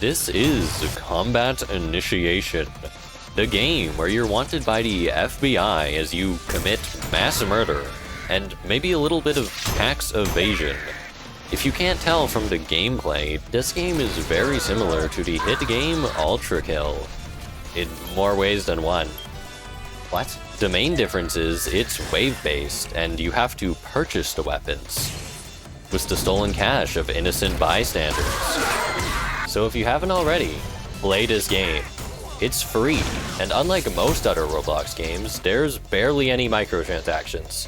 This is Combatinitiation, the game where you're wanted by the FBI as you commit mass murder and maybe a little bit of tax evasion. If you can't tell from the gameplay, this game is very similar to the hit game Ultrakill, in more ways than one. What? The main difference is it's wave-based and you have to purchase the weapons with the stolen cash of innocent bystanders. So if you haven't already, play this game. It's free, and unlike most other Roblox games, there's barely any microtransactions.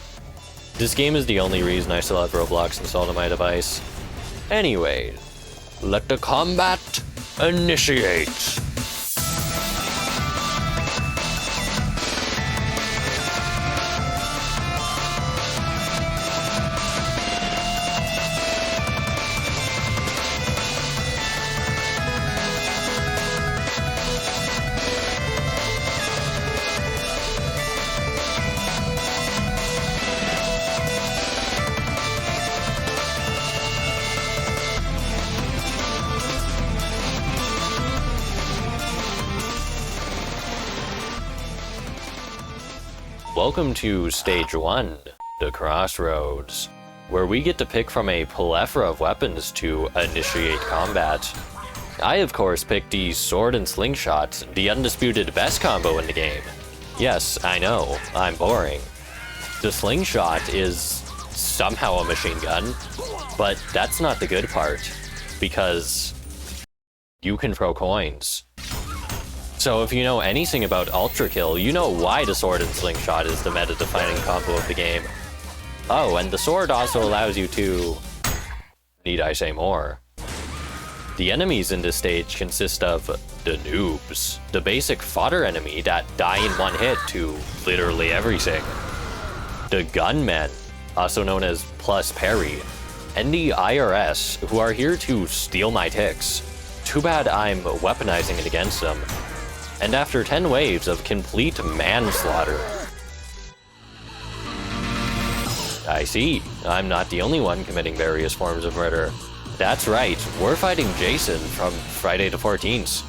This game is the only reason I still have Roblox installed on my device. Anyway, let the combat initiate. Welcome to Stage 1, the Crossroads, where we get to pick from a plethora of weapons to initiate combat. I, of course, picked the sword and slingshot, the undisputed best combo in the game. Yes, I know, I'm boring. The slingshot is somehow a machine gun, but that's not the good part, because you can throw coins. So if you know anything about Ultrakill, you know why the sword and slingshot is the meta-defining combo of the game. Oh, and the sword also allows you to... need I say more? The enemies in this stage consist of the noobs, the basic fodder enemy that die in one hit to literally everything. The gunmen, also known as plus parry, and the IRS, who are here to steal my ticks. Too bad I'm weaponizing it against them. And after 10 waves of complete manslaughter... I see, I'm not the only one committing various forms of murder. That's right, we're fighting Jason from Friday the 14th.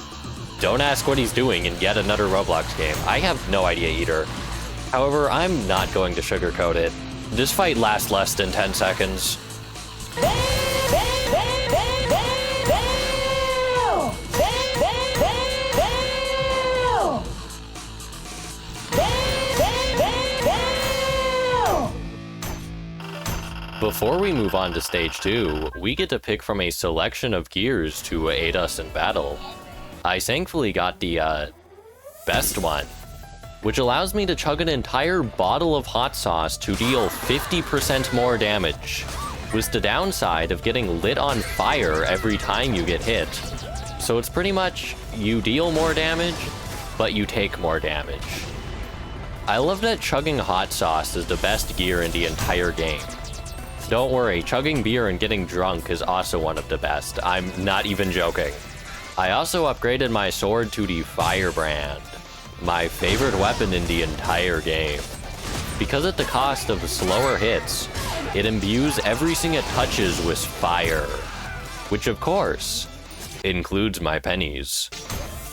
Don't ask what he's doing in yet another Roblox game, I have no idea either. However, I'm not going to sugarcoat it. This fight lasts less than 10 seconds. Before we move on to Stage 2, we get to pick from a selection of gears to aid us in battle. I thankfully got the best one, which allows me to chug an entire bottle of hot sauce to deal 50% more damage, with the downside of getting lit on fire every time you get hit. So it's pretty much, you deal more damage, but you take more damage. I love that chugging hot sauce is the best gear in the entire game. Don't worry, chugging beer and getting drunk is also one of the best. I'm not even joking. I also upgraded my sword to the Firebrand, my favorite weapon in the entire game. Because at the cost of slower hits, it imbues everything it touches with fire, which of course includes my pennies.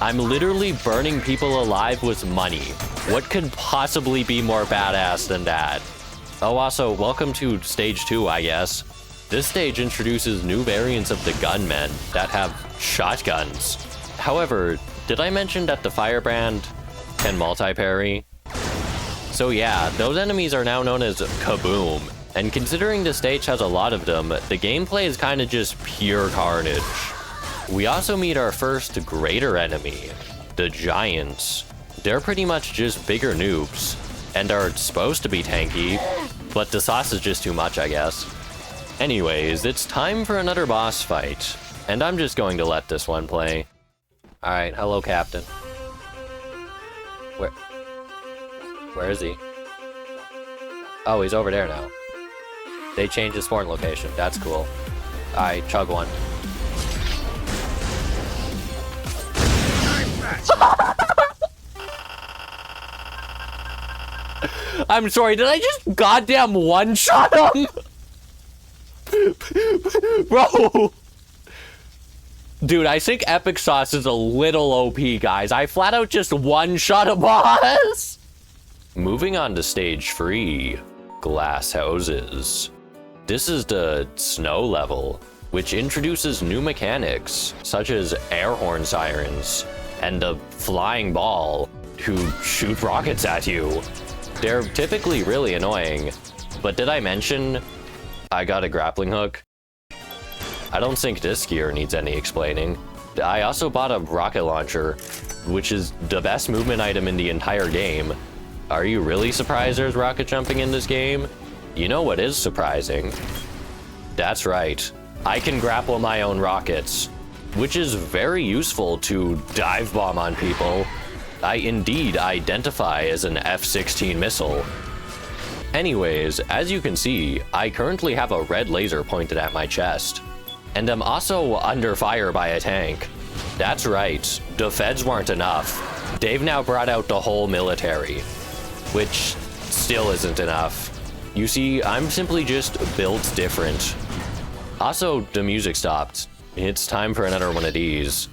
I'm literally burning people alive with money. What could possibly be more badass than that? Oh, also, welcome to Stage 2, I guess. This stage introduces new variants of the gunmen that have shotguns. However, did I mention that the Firebrand can multi-parry? So yeah, those enemies are now known as Kaboom, and considering the stage has a lot of them, the gameplay is kinda just pure carnage. We also meet our first greater enemy, the Giants. They're pretty much just bigger noobs, and are supposed to be tanky, but the sauce is just too much, I guess. Anyways, it's time for another boss fight, and I'm just going to let this one play. Alright, hello, Captain. Where is he? Oh, he's over there now. They changed his spawn location, that's cool. Alright, chug one. I'm sorry, did I just goddamn one-shot him? Bro! Dude, I think Epic Sauce is a little OP, guys. I flat out just one-shot a boss! Moving on to stage 3, Glass Houses. This is the snow level, which introduces new mechanics, such as air horn sirens, and the flying ball, who shoot rockets at you. They're typically really annoying, but did I mention I got a grappling hook? I don't think this gear needs any explaining. I also bought a rocket launcher, which is the best movement item in the entire game. Are you really surprised there's rocket jumping in this game? You know what is surprising? That's right. I can grapple my own rockets, which is very useful to dive bomb on people. I indeed identify as an F-16 missile. Anyways, as you can see, I currently have a red laser pointed at my chest. And I'm also under fire by a tank. That's right, the feds weren't enough. They've now brought out the whole military, which still isn't enough. You see, I'm simply just built different. Also, the music stopped. It's time for another one of these.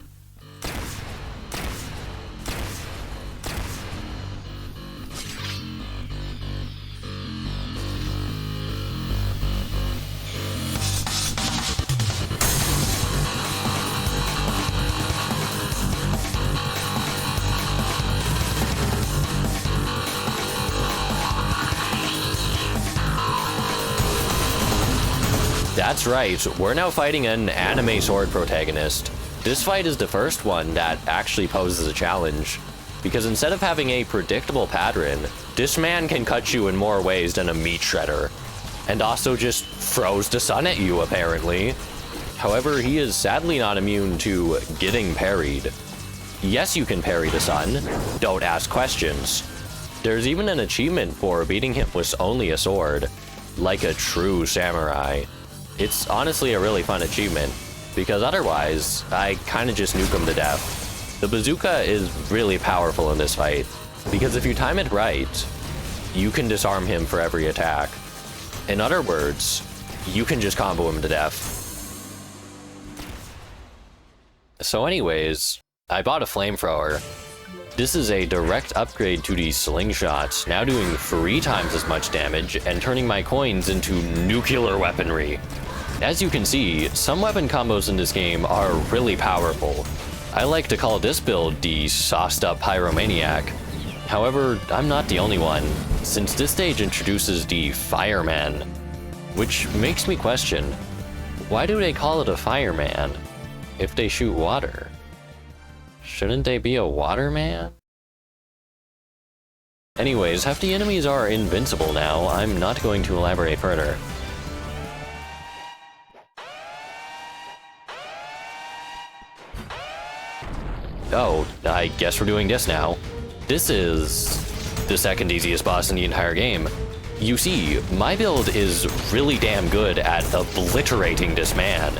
That's right, we're now fighting an anime sword protagonist. This fight is the first one that actually poses a challenge, because instead of having a predictable pattern, this man can cut you in more ways than a meat shredder, and also just throws the sun at you apparently. However, he is sadly not immune to getting parried. Yes, you can parry the sun, don't ask questions. There's even an achievement for beating him with only a sword, like a true samurai. It's honestly a really fun achievement, because otherwise, I kinda just nuke him to death. The bazooka is really powerful in this fight, because if you time it right, you can disarm him for every attack. In other words, you can just combo him to death. So anyways, I bought a flamethrower. This is a direct upgrade to the slingshot, now doing 3 times as much damage and turning my coins into nuclear weaponry. As you can see, some weapon combos in this game are really powerful. I like to call this build the sauced up pyromaniac. However, I'm not the only one, since this stage introduces the fireman, which makes me question, why do they call it a fireman if they shoot water? Shouldn't they be a waterman? Anyways, hefty enemies are invincible now. I'm not going to elaborate further. Oh, I guess we're doing this now. This is the second easiest boss in the entire game. You see, my build is really damn good at obliterating this man.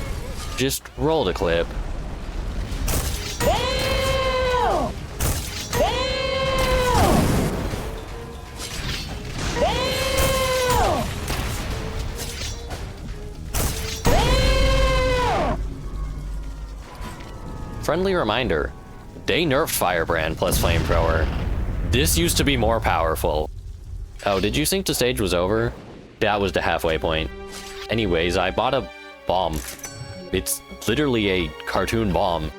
Just roll the clip. Friendly reminder, they nerfed Firebrand plus Flamethrower. This used to be more powerful. Oh, did you think the stage was over? That was the halfway point. Anyways, I bought a bomb. It's literally a cartoon bomb.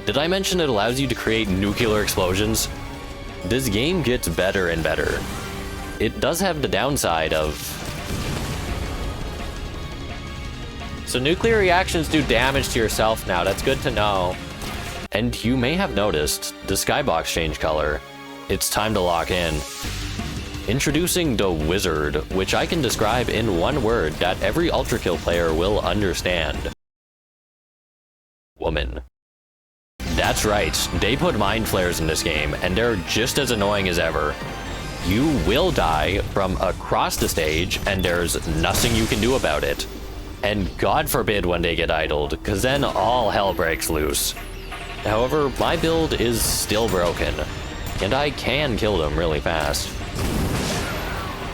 Did I mention it allows you to create nuclear explosions? This game gets better and better. It does have the downside of... So nuclear reactions do damage to yourself now, that's good to know. And you may have noticed the skybox changed color. It's time to lock in. Introducing the Wizard, which I can describe in one word that every Ultrakill player will understand. Woman. That's right, they put mind flares in this game, and they're just as annoying as ever. You will die from across the stage, and there's nothing you can do about it. And God forbid when they get idled, cause then all hell breaks loose. However, my build is still broken, and I can kill them really fast.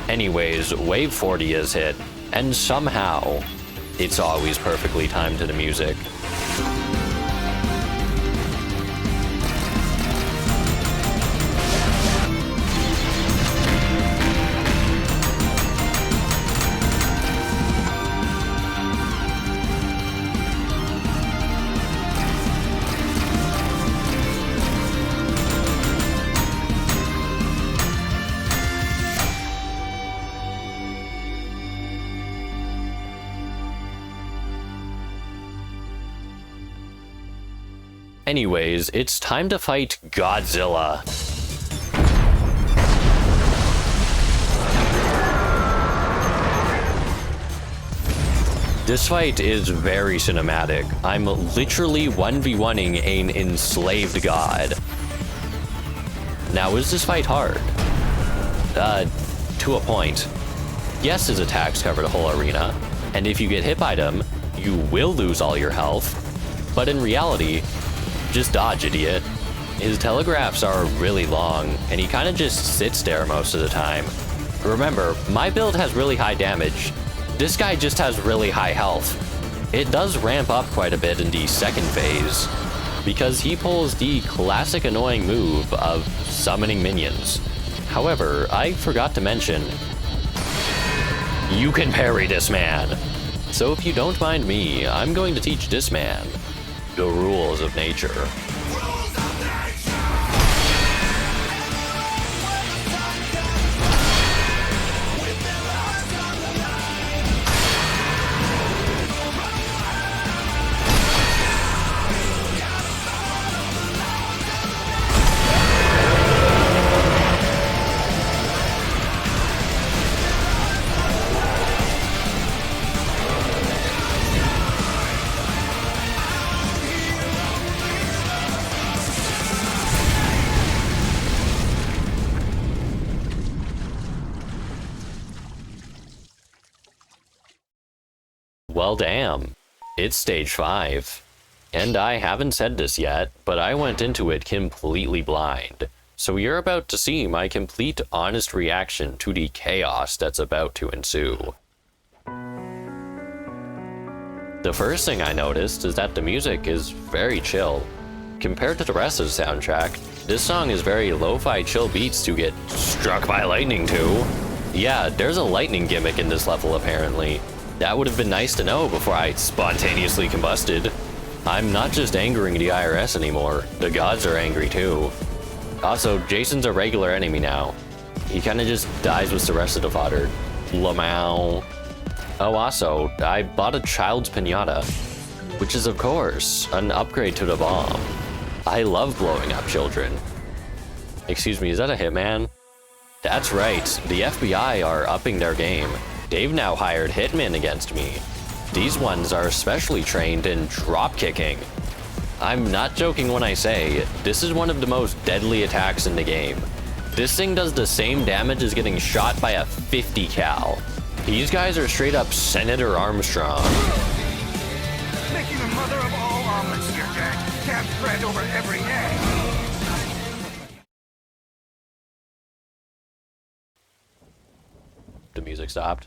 Anyways, wave 40 is hit, and somehow, it's always perfectly timed to the music. Anyways, it's time to fight Godzilla. This fight is very cinematic. I'm literally 1v1ing an enslaved god. Now, is this fight hard? To a point. Yes, his attacks cover the whole arena, and if you get hit by them, you will lose all your health. But in reality, just dodge, idiot. His telegraphs are really long, and he kind of just sits there most of the time. Remember, my build has really high damage. This guy just has really high health. It does ramp up quite a bit in the second phase, because he pulls the classic annoying move of summoning minions. However, I forgot to mention, you can parry this man. So if you don't mind me, I'm going to teach this man the rules of nature. Well, damn. It's stage 5. And I haven't said this yet, but I went into it completely blind. So you're about to see my complete honest reaction to the chaos that's about to ensue. The first thing I noticed is that the music is very chill. Compared to the rest of the soundtrack, this song is very lo-fi chill beats to get struck by lightning to. Yeah, there's a lightning gimmick in this level apparently. That would have been nice to know before I spontaneously combusted. I'm not just angering the IRS anymore, the gods are angry too. Also, Jason's a regular enemy now. He kinda just dies with the rest of the fodder. Lamau. Oh, also, I bought a child's pinata, which is of course an upgrade to the bomb. I love blowing up children. Excuse me, is that a hitman? That's right, the FBI are upping their game. They've now hired hitmen against me. These ones are especially trained in drop kicking. I'm not joking when I say, this is one of the most deadly attacks in the game. This thing does the same damage as getting shot by a 50 cal. These guys are straight up Senator Armstrong. Making the mother of all omelets here, Jack. Can't spread over every egg. The music stopped.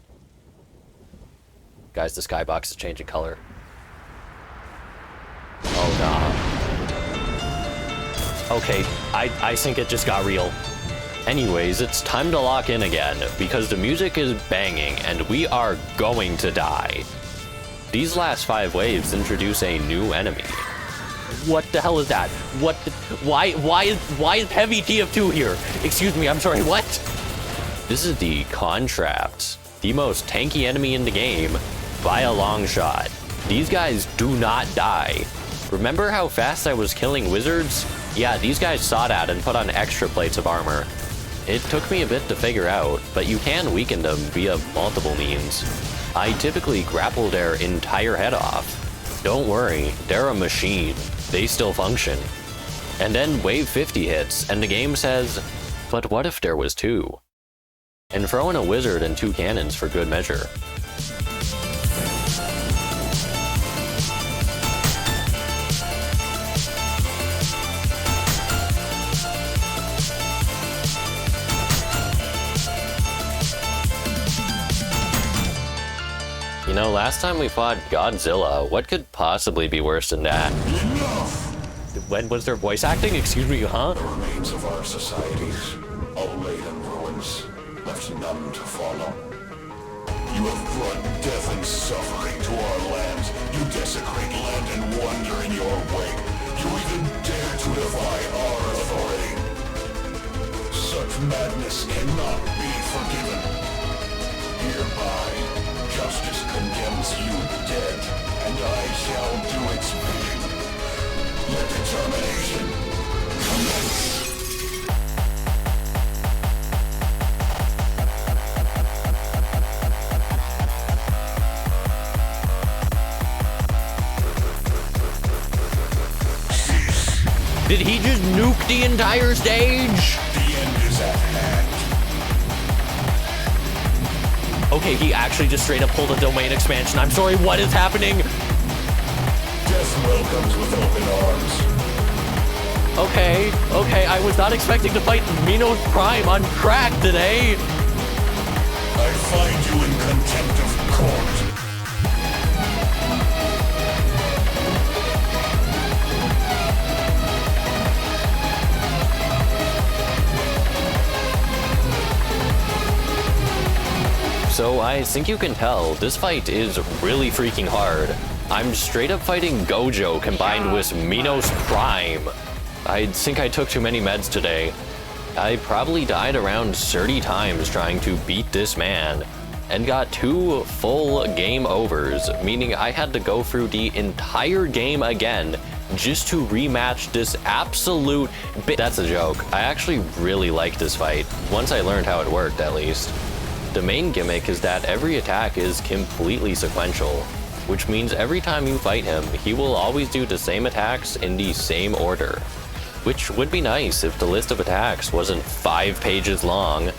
Guys, the skybox is changing color. Oh, nah. Okay, I think it just got real. Anyways, it's time to lock in again, because the music is banging, and we are going to die. These last 5 waves introduce a new enemy. What the hell is that? Why is Heavy TF2 here? Excuse me, I'm sorry, what? This is the Contrapt, the most tanky enemy in the game, by a long shot. These guys do not die. Remember how fast I was killing wizards? Yeah, these guys saw that and put on extra plates of armor. It took me a bit to figure out, but you can weaken them via multiple means. I typically grapple their entire head off. Don't worry, they're a machine. They still function. And then wave 50 hits, and the game says, but what if there was 2? And throw in a wizard and 2 cannons for good measure. You know, last time we fought Godzilla, what could possibly be worse than that? Enough! When was there voice acting? Excuse me, huh? The remains of our societies, all laid in ruins, left none to follow. You have brought death and suffering to our lands. You desecrate land and wander in your wake. You even dare to defy our authority. Such madness cannot be forgiven. Hereby, justice condemns you dead, and I shall do its bidding. Let the termination commence. Did he just nuke the entire stage? The end is at hand. Okay, he actually just straight up pulled a domain expansion. I'm sorry, what is happening? Death welcomes with open arms. Okay, I was not expecting to fight Minos Prime on crack today. I find you in contempt of court. So I think you can tell, this fight is really freaking hard. I'm straight up fighting Gojo combined with Minos Prime. I think I took too many meds today. I probably died around 30 times trying to beat this man, and got 2 full game overs, meaning I had to go through the entire game again just to rematch this absolute That's a joke. I actually really liked this fight, once I learned how it worked at least. The main gimmick is that every attack is completely sequential, which means every time you fight him, he will always do the same attacks in the same order. Which would be nice if the list of attacks wasn't 5 pages long.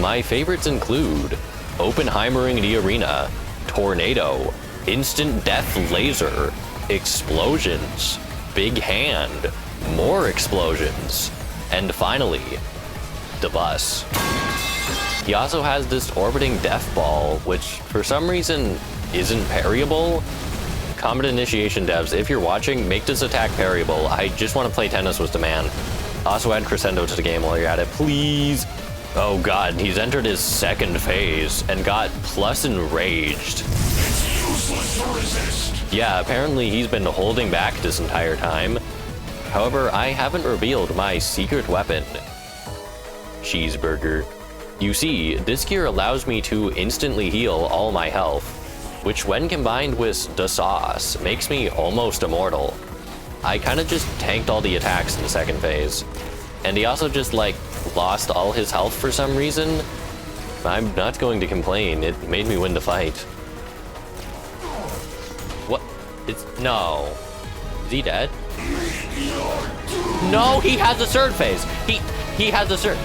My favorites include Oppenheimering the Arena, Tornado, Instant Death Laser, Explosions, Big Hand, more Explosions, and finally, the Bus. He also has this Orbiting Death Ball, which for some reason isn't parryable. Combatinitiation devs, if you're watching, make this attack parryable. I just want to play tennis with the man. Also add Crescendo to the game while you're at it, please. Oh god, he's entered his 2nd phase and got plus enraged. It's useless to resist. Yeah, apparently he's been holding back this entire time. However, I haven't revealed my secret weapon. Cheeseburger. You see, this gear allows me to instantly heal all my health, which when combined with the sauce, makes me almost immortal. I kinda just tanked all the attacks in the 2nd phase. And he also just like lost all his health for some reason. I'm not going to complain, it made me win the fight. What? No. Is he dead? No, he has a 3rd phase. He has a third.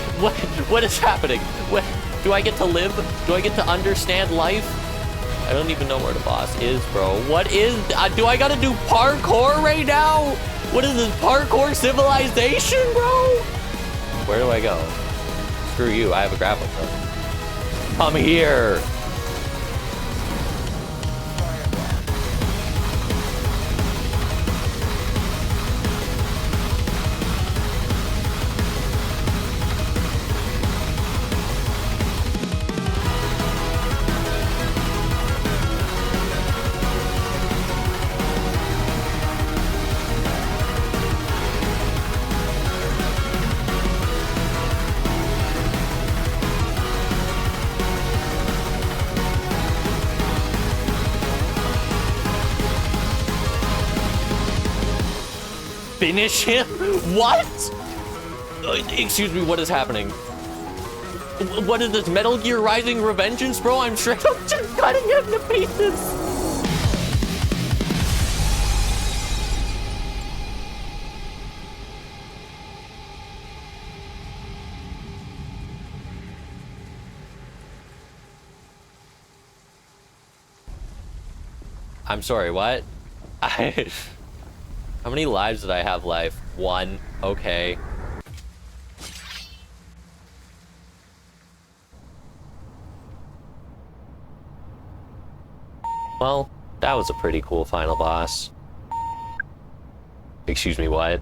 What is happening? What, do I get to live? Do I get to understand life? I don't even know where the boss is, bro. What is, do I gotta do parkour right now? What is this, parkour civilization, bro? Where do I go? Screw you, I have a grapple hook. Come here. Finish him? What? Excuse me, what is happening? What is this, Metal Gear Rising Revengeance, bro? I'm straight up just cutting him to pieces. I'm sorry, what? How many lives did I have left? 1. Okay. Well, that was a pretty cool final boss. Excuse me, what?